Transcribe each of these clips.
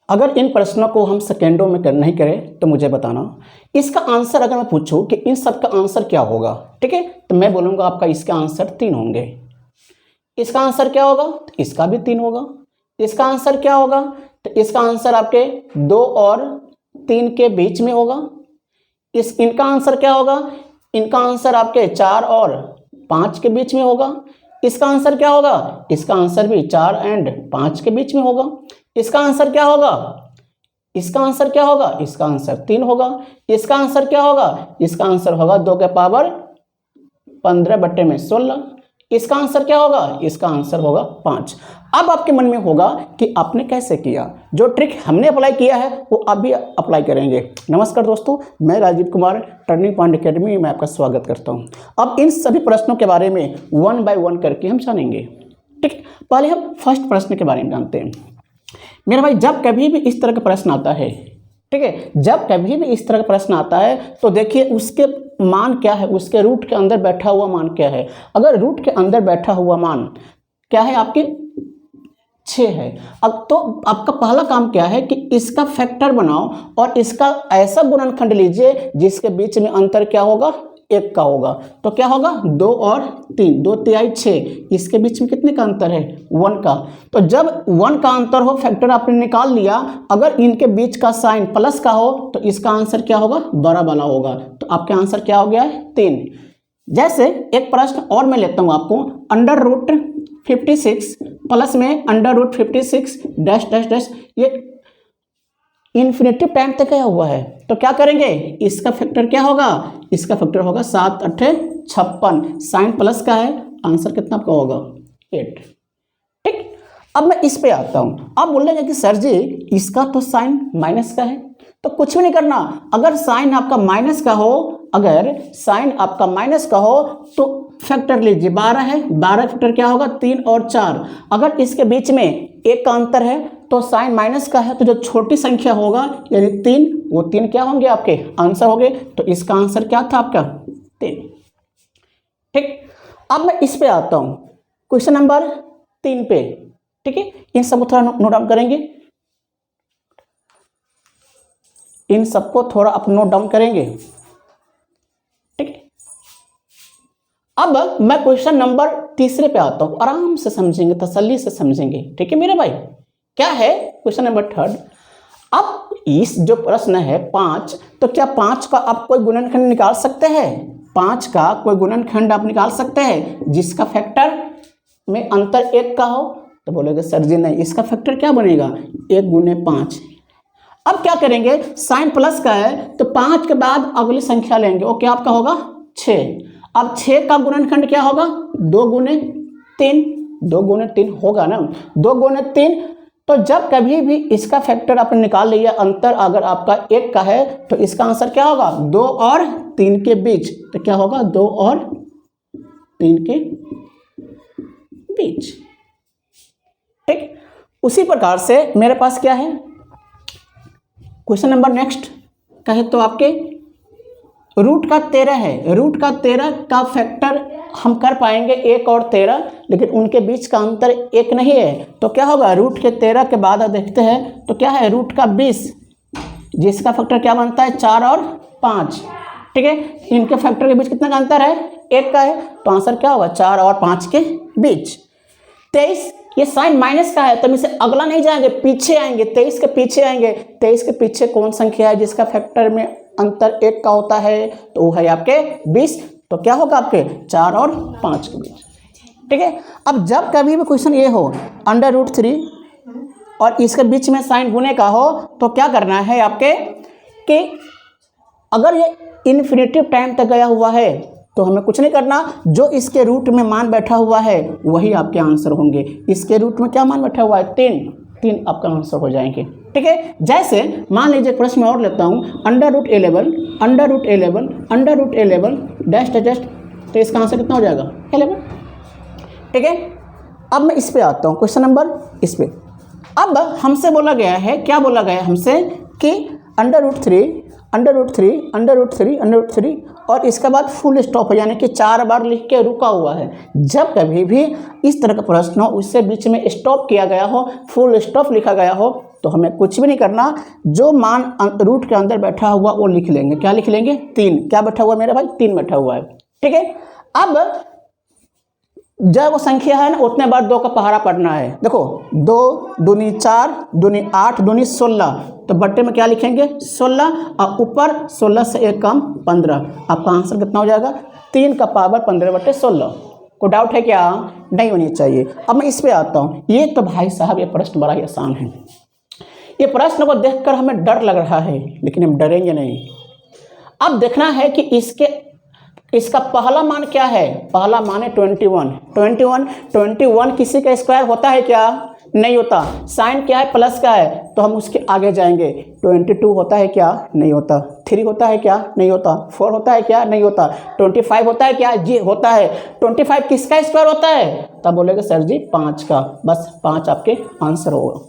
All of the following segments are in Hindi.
अगर इन प्रश्नों को हम सेकेंडों में नहीं करें तो मुझे बताना। इसका आंसर अगर मैं पूछूं कि इन सब का आंसर क्या होगा, ठीक है, तो मैं बोलूँगा आपका इसका आंसर 3 होंगे। इसका आंसर क्या होगा, तो इसका भी 3 होगा। इसका आंसर क्या होगा, तो इसका आंसर आपके 2 और 3 के बीच में होगा। इनका आंसर क्या होगा, इनका आंसर आपके 4 और 5 के बीच में होगा। इसका आंसर क्या होगा, इसका आंसर भी 4 और 5 के बीच में होगा। इसका आंसर क्या होगा, इसका आंसर क्या होगा, इसका आंसर 3 होगा। इसका आंसर क्या होगा, इसका आंसर होगा 2 के पावर 15/16। इसका आंसर क्या होगा, इसका आंसर होगा 5। अब आपके मन में होगा कि आपने कैसे किया, जो ट्रिक हमने अप्लाई किया है वो आप भी अप्लाई करेंगे। नमस्कार दोस्तों, मैं Rajeev Kumar, turning point academy में आपका स्वागत करता हूं। अब इन सभी प्रश्नों के बारे में 1 बाय 1 करके हम जानेंगे, ठीक। पहले हम फर्स्ट प्रश्न के बारे में जानते हैं। मेरे भाई, जब कभी भी इस तरह का प्रश्न आता है, ठीक है, जब कभी भी इस तरह का प्रश्न आता है तो देखिए उसके मान क्या है, उसके रूट के अंदर बैठा हुआ मान क्या है। अगर रूट के अंदर बैठा हुआ मान क्या है, आपके 6 है। अब तो आपका पहला काम क्या है कि इसका फैक्टर बनाओ और इसका ऐसा गुणनखंड लीजिए जिसके बीच में अंतर क्या होगा, 1 का होगा। तो क्या होगा, 2 और 3, 2 तिहाई 6, इसके बीच में कितने का अंतर है, 1 का। तो जब 1 का अंतर हो, फैक्टर आपने निकाल लिया, अगर इनके बीच का साइन प्लस का हो तो इसका आंसर क्या होगा, बड़ा वाला होगा। तो आपका आंसर क्या हो गया है, 3। जैसे एक प्रश्न और मैं लेता हूं आपको, √56 प्लस में √56 डैश डैश डैश, ये इन्फिनेटिव टाइम तक गया हुआ है। तो क्या करेंगे, इसका फैक्टर क्या होगा, इसका फैक्टर होगा 7 × 8 = 56। साइन प्लस का है, आंसर कितना आपका होगा, 8, ठीक। अब मैं इस पे आता हूं। अब बोलेंगे कि सर जी इसका तो साइन माइनस का है, तो कुछ भी नहीं करना। अगर साइन आपका माइनस का हो, अगर साइन आपका माइनस का हो तो फैक्टर लीजिए, 12 है, 12 फैक्टर क्या होगा, 3 और 4। अगर इसके बीच में 1 का अंतर है तो साइन माइनस का है, तो जो छोटी संख्या होगा यानी 3, वो 3 क्या होंगे, आपके आंसर होंगे। तो इसका आंसर क्या था आपका, 3, ठीक। अब मैं इस पे आता हूं, क्वेश्चन नंबर 3 पे, ठीक है। इन सबको थोड़ा नोट डाउन करेंगे, इन सबको थोड़ा आप नोट डाउन करेंगे, ठीक है। अब मैं क्वेश्चन नंबर 3 पे आता हूं, आराम से समझेंगे, तसल्ली से समझेंगे, ठीक है मेरे भाई। क्या है क्वेश्चन नंबर 3। अब इस जो प्रश्न है 5, तो क्या 5 का आप कोई गुणनखंड निकाल सकते हैं, 5 का कोई गुणनखंड आप निकाल सकते हैं जिसका फैक्टर में अंतर 1 का हो। तो बोलेगे सर जी नहीं, इसका फैक्टर क्या बनेगा, 1 × 5। अब क्या करेंगे, साइन प्लस का है तो 5 के बाद अगली संख्या लेंगे, वो क्या आपका होगा, 6। अब 6 का गुणनखंड क्या होगा, 2 × 3, 2 × 3 होगा ना, 2 × 3। तो जब कभी भी इसका फैक्टर आपने निकाल लिया, अंतर अगर आपका 1 का है तो इसका आंसर क्या होगा, 2 और 3 के बीच। तो क्या होगा, 2 और 3 के बीच, ठीक। उसी प्रकार से मेरे पास क्या है, क्वेश्चन नंबर नेक्स्ट कहे तो आपके रूट का 13 है। रूट का 13 का फैक्टर हम कर पाएंगे 1 और 13, लेकिन उनके बीच का अंतर 1 नहीं है। तो क्या होगा, रूट के 13 के बाद देखते हैं तो क्या है, रूट का 20, जिसका फैक्टर क्या बनता है, 4 और 5, ठीक है। इनके फैक्टर के बीच कितना का अंतर है, 1 का है। तो आंसर क्या होगा, 4 और 5 के बीच। 23, ये साइन माइनस का है तो हम इसे अगला नहीं जाएंगे, पीछे आएंगे, 23 के पीछे आएंगे। 23 के पीछे कौन संख्या है जिसका फैक्टर में अंतर 1 का होता है, तो वो है आपके 20। तो क्या होगा, आपके 4 और 5 के बीच, ठीक है। अब जब कभी भी क्वेश्चन ये हो √3 और इसके बीच में साइन गुने का हो, तो क्या करना है आपके कि अगर ये इन्फिनेटिव टाइम तक गया हुआ है तो हमें कुछ नहीं करना, जो इसके रूट में मान बैठा हुआ है वही आपके आंसर होंगे। इसके रूट में क्या मान बैठा हुआ है, 3 आपका आंसर हो जाएंगे, ठीक है। जैसे मान लीजिए प्रश्न और लेता हूँ, √11 डैश डैश, तो इसका आंसर कितना हो जाएगा, 11, ठीक है। अब मैं इस पे आता हूँ, क्वेश्चन नंबर इस पे। अब हमसे बोला गया है, क्या बोला गया हमसे कि √3 और इसके बाद फुल स्टॉप, यानी कि 4 बार लिख के रुका हुआ है। जब कभी भी इस तरह का प्रश्न हो, उससे बीच में स्टॉप किया गया हो, फुल स्टॉप लिखा गया हो, तो हमें कुछ भी नहीं करना, जो मान रूट के अंदर बैठा हुआ वो लिख लेंगे। क्या लिख लेंगे? 3। क्या बैठा हुआ मेरे भाई? 3 बैठा हुआ है। ठीक है, अब जब वो संख्या है ना उतने बार 2 का पहाड़ा पढ़ना है। देखो 2 दूनी 4 दूनी 8 दूनी 16, तो बट्टे में क्या लिखेंगे? 16, और ऊपर 16 से 1 कम 15। आपका आंसर कितना हो जाएगा? 3 का पावर 15/16। को डाउट है क्या? नहीं होनी चाहिए। अब मैं इस पे आता हूँ। ये तो भाई साहब ये प्रश्न बड़ा ही आसान है। ये प्रश्न को देखकर हमें डर लग रहा है, लेकिन हम डरेंगे नहीं। अब देखना है कि इसका पहला मान क्या है? पहला मान है 21 किसी का स्क्वायर होता है क्या? नहीं होता। साइन क्या है? प्लस का है, तो हम उसके आगे जाएंगे। 22 होता है क्या? नहीं होता। 3 होता है क्या? नहीं होता। 4 होता है क्या? नहीं होता। 25 होता है क्या? जी होता है। 25 किसका स्क्वायर होता है? तब बोलेगा सर जी 5 का। बस 5 आपके आंसर होगा।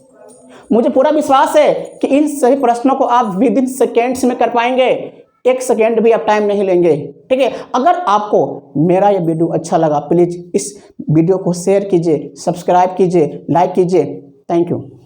मुझे पूरा विश्वास है कि इन सभी प्रश्नों को आप विद इन सेकेंड्स में कर पाएंगे। 1 सेकेंड भी आप टाइम नहीं लेंगे। ठीक है, अगर आपको मेरा ये वीडियो अच्छा लगा, प्लीज़ इस वीडियो को शेयर कीजिए, सब्सक्राइब कीजिए, लाइक कीजिए। Thank you.